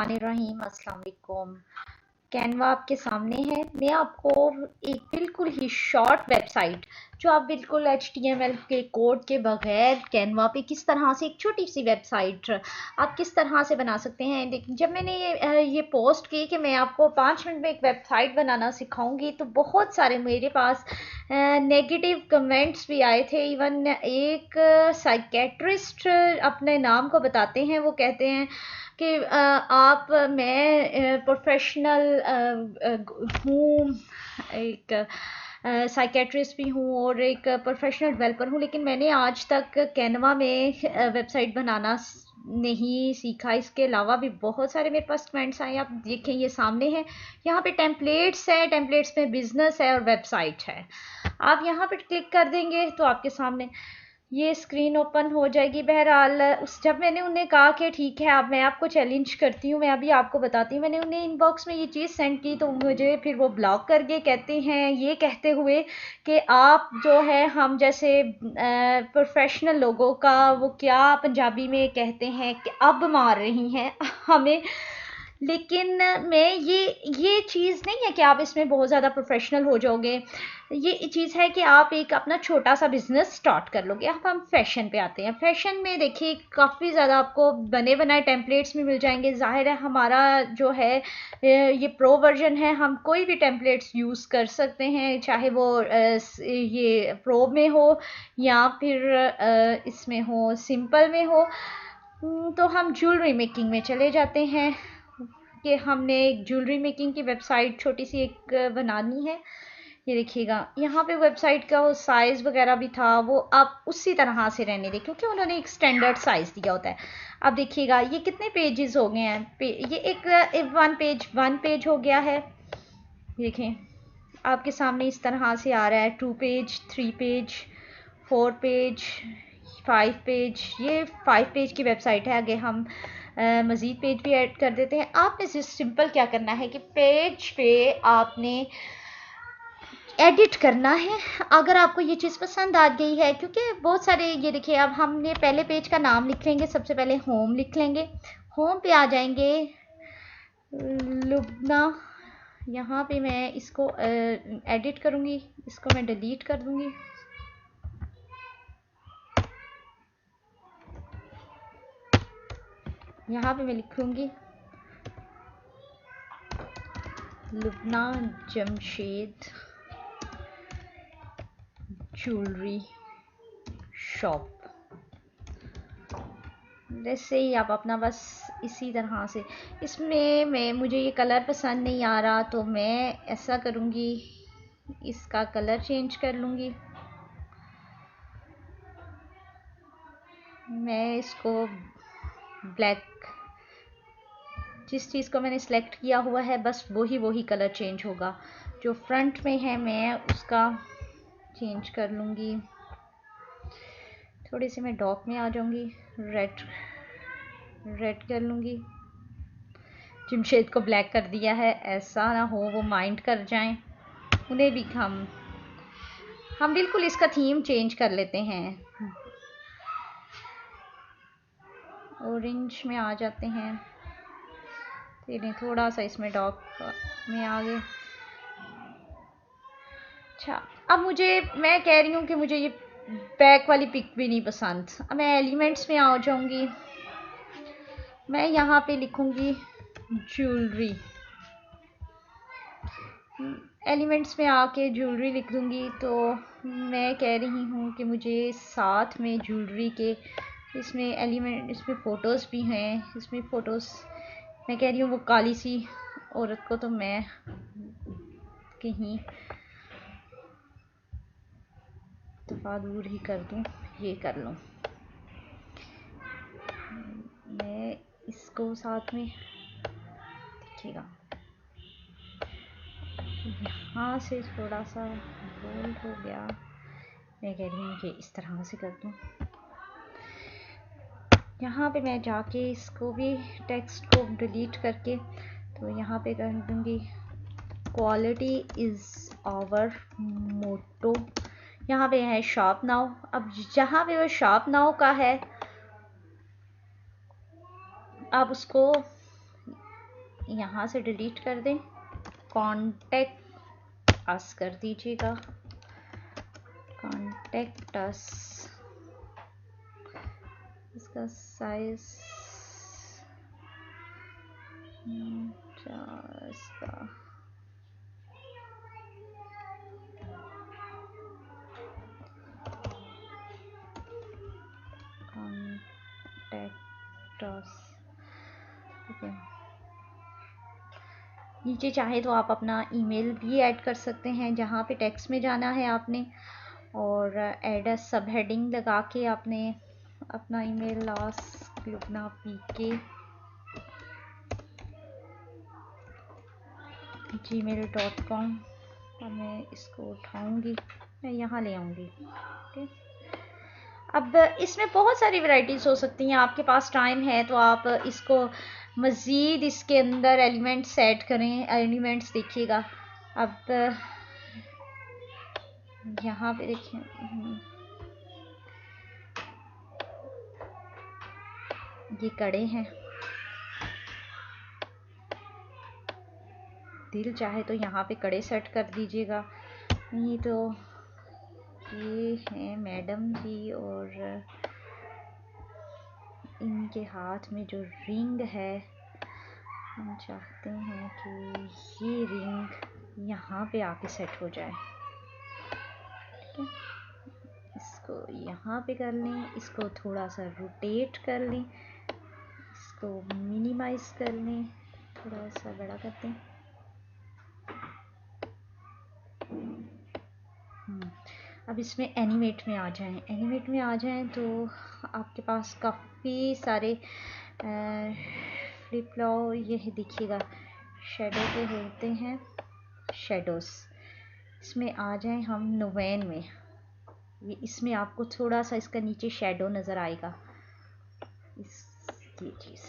बिस्मिल्लाहिर्रहमानिर्रहीम। अस्सलाम वालेकुम। कैनवा आपके सामने है। मैं आपको एक बिल्कुल ही शॉर्ट वेबसाइट जो आप बिल्कुल HTML के कोड के बगैर कैनवा पे किस तरह से एक छोटी सी वेबसाइट आप किस तरह से बना सकते हैं। लेकिन जब मैंने ये पोस्ट की कि मैं आपको 5 मिनट में एक वेबसाइट बनाना सिखाऊंगी तो बहुत सारे मेरे पास नेगेटिव कमेंट्स भी आए थे। इवन एक साइकेट्रिस्ट अपने नाम को बताते हैं, वो कहते हैं कि मैं प्रोफेशनल हूँ, एक साइकेट्रिस्ट भी हूँ और एक प्रोफेशनल डेवलपर हूँ, लेकिन मैंने आज तक कैनवा में वेबसाइट बनाना नहीं सीखा। इसके अलावा भी बहुत सारे मेरे पास कमेंट्स आए, आप देखें ये सामने है। यहाँ पे टेम्पलेट्स है, टेम्पलेट्स में बिजनेस है और वेबसाइट है। आप यहाँ पे क्लिक कर देंगे तो आपके सामने ये स्क्रीन ओपन हो जाएगी। बहरहाल जब मैंने उन्हें कहा कि ठीक है अब मैं आपको चैलेंज करती हूँ, मैं अभी आपको बताती हूँ, मैंने उन्हें इनबॉक्स में ये चीज़ सेंड की तो मुझे फिर वो ब्लॉक करके कहते हैं, ये कहते हुए कि आप जो है हम जैसे प्रोफेशनल लोगों का वो क्या पंजाबी में कहते हैं कि अब मार रही हैं हमें। लेकिन मैं ये चीज़ नहीं है कि आप इसमें बहुत ज़्यादा प्रोफेशनल हो जाओगे। ये चीज़ है कि आप एक अपना छोटा सा बिजनेस स्टार्ट कर लोगे। अब हम फैशन पे आते हैं। फैशन में देखिए काफ़ी ज़्यादा आपको बने बनाए टेम्पलेट्स भी मिल जाएंगे। जाहिर है हमारा जो है ये प्रो वर्जन है, हम कोई भी टेम्पलेट्स यूज़ कर सकते हैं, चाहे वो ये प्रो में हो या फिर इसमें हो, सिंपल में हो। तो हम ज्वेलरी मेकिंग में चले जाते हैं कि हमने एक ज्वेलरी मेकिंग की वेबसाइट छोटी सी एक बनानी है। ये देखिएगा यहाँ पे वेबसाइट का वो साइज़ वगैरह भी था, वो आप उसी तरह से रहने दें क्योंकि उन्होंने एक स्टैंडर्ड साइज़ दिया होता है। अब देखिएगा ये कितने पेजेस हो गए हैं। ये एक वन पेज हो गया है। देखें आपके सामने इस तरह से आ रहा है 2 पेज, 3 पेज, 4 पेज, 5 पेज। ये 5 पेज की वेबसाइट है। आगे हम मज़ीद पेज भी ऐड कर देते हैं। आपने सिंपल क्या करना है कि पेज पे आपने एडिट करना है। अगर आपको ये चीज़ पसंद आ गई है, क्योंकि बहुत सारे ये देखिए अब हमने पहले पेज का नाम लिख लेंगे, सबसे पहले होम लिख लेंगे। होम पे आ जाएंगे लुबना। यहाँ पे मैं इसको एडिट करूँगी, इसको मैं डिलीट कर दूँगी। यहाँ पे मैं लिखूँगी लुबना जमशेद ज्वेलरी शॉप। जैसे ही आप अपना बस इसी तरह से, इसमें मुझे ये कलर पसंद नहीं आ रहा तो मैं ऐसा करूँगी, इसका कलर चेंज कर लूँगी। मैं इसको ब्लैक, जिस चीज़ को मैंने सेलेक्ट किया हुआ है बस वही कलर चेंज होगा। जो फ्रंट में है मैं उसका चेंज कर लूँगी। थोड़ी सी मैं डार्क में आ जाऊँगी, रेड कर लूँगी। जमशेद को ब्लैक कर दिया है, ऐसा ना हो वो माइंड कर जाएं। उन्हें भी हम बिल्कुल इसका थीम चेंज कर लेते हैं। ऑरेंज में आ जाते हैं, फिर थोड़ा सा इसमें डार्क में आ गए। अच्छा अब मैं कह रही हूँ कि मुझे ये बैक वाली पिक भी नहीं पसंद। अब मैं एलिमेंट्स में आ जाऊँगी। मैं यहाँ पे लिखूँगी ज्वेलरी। एलिमेंट्स में आके ज्वेलरी लिख दूँगी। तो मैं कह रही हूँ कि मुझे साथ में ज्वेलरी के इसमें एलिमेंट, इसमें फ़ोटोज़ भी हैं। इसमें फ़ोटोज़ मैं कह रही हूँ वो काली सी औरत को तो मैं कहीं दफ़ा दूर ही कर दूँ, ये कर लूँ। मैं इसको साथ में देखिएगा यहाँ से थोड़ा सा बोल्ड हो गया। मैं कह रही हूँ कि इस तरह से कर दूँ। यहाँ पे मैं जाके इसको भी टेक्स्ट को डिलीट करके तो यहाँ पे कर दूँगी क्वालिटी इज़ आवर मोटो। यहाँ पे है शॉप नाउ। अब जहाँ पे वो शॉप नाउ का है आप उसको यहाँ से डिलीट कर दें, कॉन्टेक्ट अस कर दीजिएगा, कॉन्टेक्ट अस। इसका साइज इसका कॉन्टेक्ट अस, ठीक है। नीचे चाहे तो आप अपना ईमेल भी ऐड कर सकते हैं, जहाँ पे टेक्स्ट में जाना है आपने, और ऐड अ सब हेडिंग लगा के आपने अपना ईमेल लास्ट लुबना pk@gmail.com। और मैं इसको उठाऊंगी, मैं यहाँ ले आऊँगी, ठीक। अब इसमें बहुत सारी वैरायटीज़ हो सकती हैं, आपके पास टाइम है तो आप इसको मज़ीद इसके अंदर एलिमेंट्स ऐड करें। एलिमेंट्स देखिएगा, अब यहाँ पे देखिए, ये कड़े हैं, दिल चाहे तो यहाँ पे कड़े सेट कर दीजिएगा, नहीं तो ये हैं मैडम जी, और इनके हाथ में जो रिंग है, हम चाहते हैं कि ये रिंग यहाँ पे आके सेट हो जाए, ठीक है। इसको यहाँ पे कर लें, इसको थोड़ा सा रोटेट कर लें, इसको मिनिमाइज कर लें, थोड़ा सा बड़ा कर दें। अब इसमें एनिमेट में आ जाएं, एनिमेट में आ जाएं तो आपके पास काफ़ी सारे फ्लिप फ्लॉप, ये देखिएगा शेडो के होते हैं, शेडोज़। इसमें आ जाएं हम नोवेन में, ये इसमें आपको थोड़ा सा इसका नीचे शेडो नज़र आएगा, ये चीज़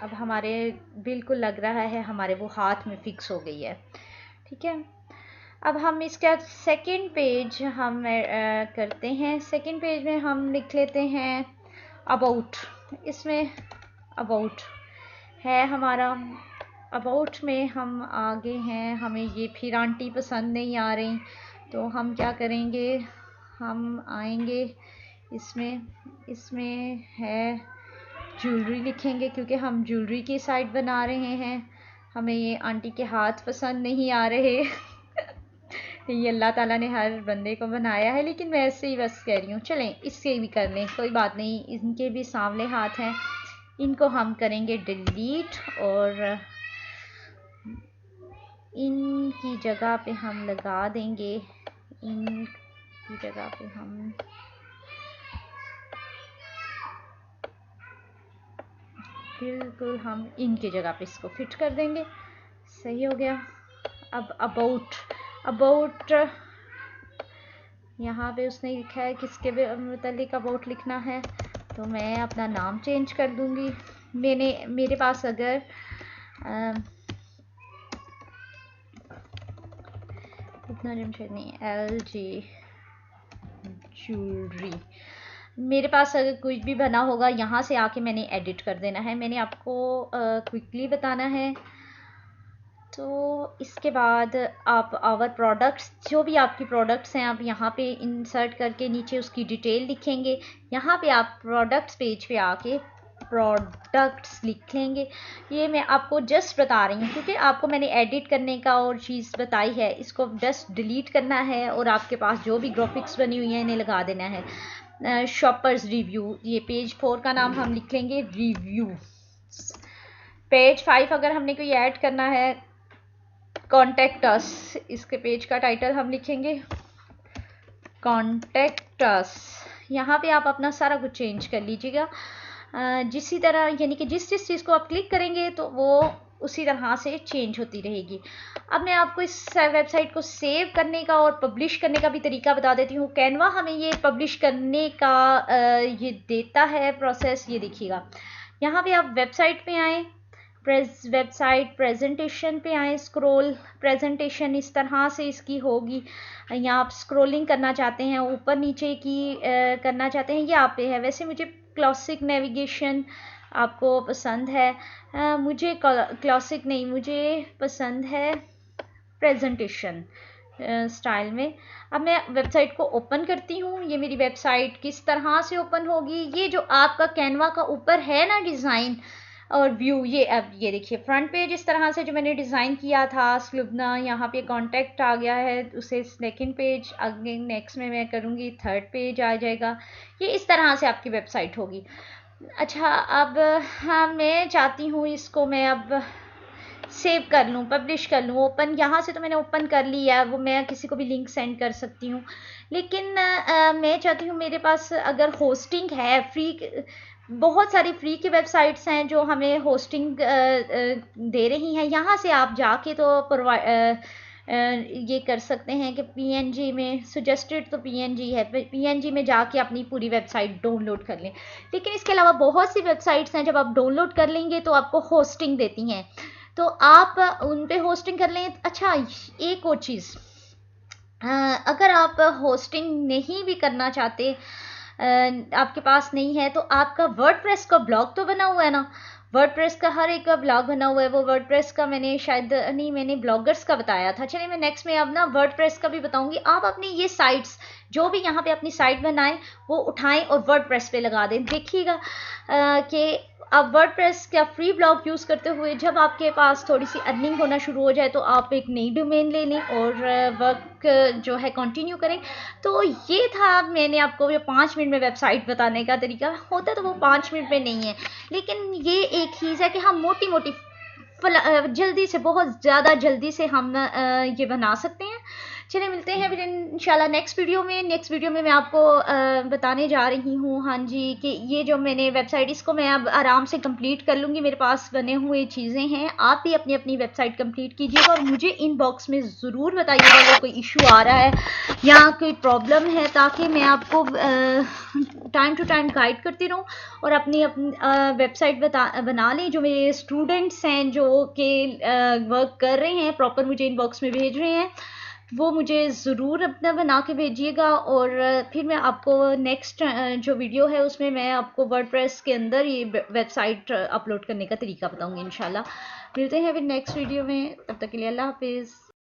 अब हमारे बिल्कुल लग रहा है हमारे वो हाथ में फिक्स हो गई है, ठीक है। अब हम इसका सेकंड पेज हम करते हैं। सेकंड पेज में हम लिख लेते हैं अबाउट। इसमें अबाउट है हमारा, अबाउट में हम आगे हैं, हमें ये फिर आंटी पसंद नहीं आ रही, तो हम क्या करेंगे, हम आएंगे इसमें है ज्वेलरी लिखेंगे, क्योंकि हम ज्वेलरी की साइट बना रहे हैं, हमें ये आंटी के हाथ पसंद नहीं आ रहे। ये अल्लाह ताला ने हर बंदे को बनाया है, लेकिन मैं ऐसे ही बस कह रही हूँ, चलें इससे भी कर लें, कोई बात नहीं, इनके भी सांवले हाथ हैं, इनको हम करेंगे डिलीट, और इनकी जगह पे हम लगा देंगे, इनकी जगह पे हम बिल्कुल हम इनकी जगह पे इसको फिट कर देंगे, सही हो गया। अब अबाउट यहाँ पे उसने लिखा है किसके मुतालिक अबाउट लिखना है, तो मैं अपना नाम चेंज कर दूँगी। मेरे पास अगर इतना जमशेद नहीं, LG ज्वेलरी, मेरे पास अगर कुछ भी बना होगा यहाँ से आके मैंने एडिट कर देना है, मैंने आपको क्विकली बताना है। तो इसके बाद आप आवर प्रोडक्ट्स, जो भी आपकी प्रोडक्ट्स हैं, आप यहाँ पे इंसर्ट करके नीचे उसकी डिटेल लिखेंगे। यहाँ पे आप प्रोडक्ट्स पेज पे आके प्रोडक्ट्स लिख लेंगे। ये मैं आपको जस्ट बता रही हूँ, क्योंकि आपको मैंने एडिट करने का और चीज़ बताई है, इसको जस्ट डिलीट करना है, और आपके पास जो भी ग्राफिक्स बनी हुई हैं इन्हें लगा देना है। शॉपर्स रिव्यू, ये पेज 4 का नाम हम लिख लेंगे रिव्यू। पेज 5 अगर हमने कोई ऐड करना है, कॉन्टेक्ट अस, इसके पेज का टाइटल हम लिखेंगे कॉन्टेक्ट अस। यहाँ पे आप अपना सारा कुछ चेंज कर लीजिएगा, जिसी तरह, यानी कि जिस चीज़ को आप क्लिक करेंगे तो वो उसी तरह से चेंज होती रहेगी। अब मैं आपको इस वेबसाइट को सेव करने का और पब्लिश करने का भी तरीका बता देती हूँ। कैनवा हमें ये पब्लिश करने का ये देता है प्रोसेस, ये देखिएगा। यहाँ पे आप वेबसाइट पे आएँ, वेबसाइट प्रेजेंटेशन पे आए, स्क्रॉल प्रेजेंटेशन इस तरह से इसकी होगी। यहाँ आप स्क्रॉलिंग करना चाहते हैं, ऊपर नीचे की करना चाहते हैं, ये आप पे है। वैसे मुझे क्लासिक नेविगेशन आपको पसंद है। मुझे क्लासिक नहीं, मुझे पसंद है प्रेजेंटेशन स्टाइल में। अब मैं वेबसाइट को ओपन करती हूँ। ये मेरी वेबसाइट किस तरह से ओपन होगी, ये जो आपका कैनवा का ऊपर है ना डिज़ाइन और व्यू, ये अब ये देखिए फ्रंट पेज इस तरह से जो मैंने डिज़ाइन किया था स्लुबना, यहाँ पे कांटेक्ट आ गया है, उसे सेकंड पेज, अगेन नेक्स्ट में मैं करूँगी थर्ड पेज आ जाएगा। ये इस तरह से आपकी वेबसाइट होगी। अच्छा, अब हाँ मैं चाहती हूँ इसको मैं अब सेव कर लूँ, पब्लिश कर लूँ। ओपन यहाँ से तो मैंने ओपन कर लिया है, वो मैं किसी को भी लिंक सेंड कर सकती हूँ। लेकिन मैं चाहती हूँ मेरे पास अगर होस्टिंग है फ्री, बहुत सारी फ्री की वेबसाइट्स हैं जो हमें होस्टिंग दे रही हैं। यहाँ से आप जाके तो ये कर सकते हैं कि पीएनजी में, सजेस्टेड तो पीएनजी है, पीएनजी में जाके अपनी पूरी वेबसाइट डाउनलोड कर लें। लेकिन इसके अलावा बहुत सी वेबसाइट्स हैं, जब आप डाउनलोड कर लेंगे तो आपको होस्टिंग देती हैं, तो आप उन पे होस्टिंग कर लें। अच्छा, एक और चीज़, अगर आप होस्टिंग नहीं भी करना चाहते, आपके पास नहीं है, तो आपका वर्डप्रेस का ब्लॉग तो बना हुआ है ना। वर्डप्रेस का हर एक का ब्लॉग बना हुआ है। वो वर्डप्रेस का मैंने शायद नहीं, मैंने ब्लॉगर्स का बताया था। चलिए मैं नेक्स्ट में अब ना वर्डप्रेस का भी बताऊंगी। आप अपनी ये साइट्स जो भी यहाँ पे अपनी साइट बनाएं वो उठाएं और वर्डप्रेस पे लगा दें। देखिएगा कि आप वर्डप्रेस का फ्री ब्लॉग यूज़ करते हुए जब आपके पास थोड़ी सी अर्निंग होना शुरू हो जाए तो आप एक नई डोमेन ले लें और वर्क जो है कंटिन्यू करें। तो ये था मैंने आपको ये 5 मिनट में वेबसाइट बताने का तरीका। होता तो वो 5 मिनट में नहीं है, लेकिन ये एक चीज़ है कि हम मोटी मोटी जल्दी से, बहुत ज़्यादा जल्दी से हम ये बना सकते हैं। चलिए मिलते हैं फिर इंशाल्लाह नेक्स्ट वीडियो में। नेक्स्ट वीडियो में मैं आपको बताने जा रही हूँ, हाँ जी, कि ये जो मैंने वेबसाइट, इसको मैं अब आराम से कंप्लीट कर लूँगी। मेरे पास बने हुए चीज़ें हैं। आप भी अपनी अपनी वेबसाइट कंप्लीट कीजिएगा और मुझे इनबॉक्स में ज़रूर बताइएगा अगर कोई इशू आ रहा है या कोई प्रॉब्लम है, ताकि मैं आपको टाइम टू टाइम गाइड करती रहूँ और अपनी वेबसाइट बना लें। जो मेरे स्टूडेंट्स हैं जो कि वर्क कर रहे हैं प्रॉपर, मुझे इनबॉक्स में भेज रहे हैं, वो मुझे ज़रूर अपना बना के भेजिएगा। और फिर मैं आपको नेक्स्ट जो वीडियो है उसमें मैं आपको वर्डप्रेस के अंदर ये वेबसाइट अपलोड करने का तरीका बताऊंगी इंशाल्लाह। मिलते हैं फिर नेक्स्ट वीडियो में, तब तक के लिए अल्लाह हाफिज़।